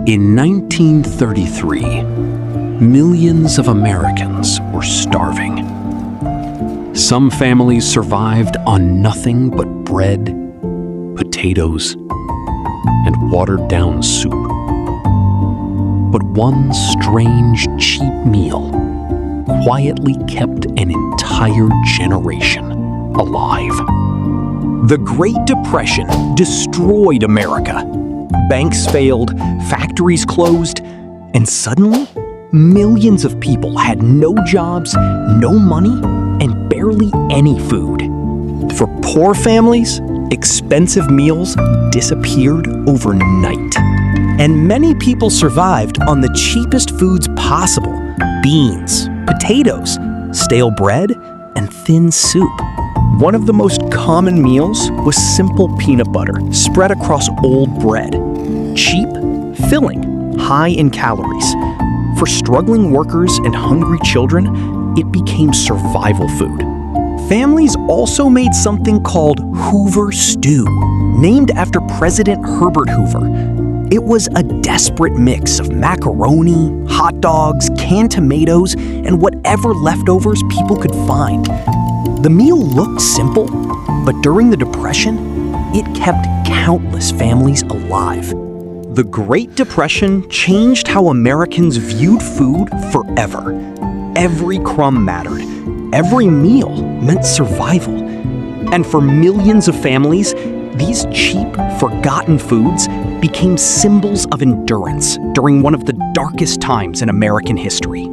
In 1933, millions of Americans were starving. Some families survived on nothing but bread, potatoes, and watered-down soup. But one strange, cheap meal quietly kept an entire generation alive. The Great Depression destroyed America. Banks failed, factories closed, and suddenly, millions of people had no jobs, no money, and barely any food. For poor families, expensive meals disappeared overnight. And many people survived on the cheapest foods possible: beans, potatoes, stale bread, and thin soup. One of the most common meals was simple peanut butter spread across old bread. Cheap, filling, high in calories. For struggling workers and hungry children, it became survival food. Families also made something called Hoover Stew, named after President Herbert Hoover. It was a desperate mix of macaroni, hot dogs, canned tomatoes, and whatever leftovers people could find. The meal looked simple, but during the Depression, it kept countless families alive. The Great Depression changed how Americans viewed food forever. Every crumb mattered. Every meal meant survival. And for millions of families, these cheap, forgotten foods became symbols of endurance during one of the darkest times in American history.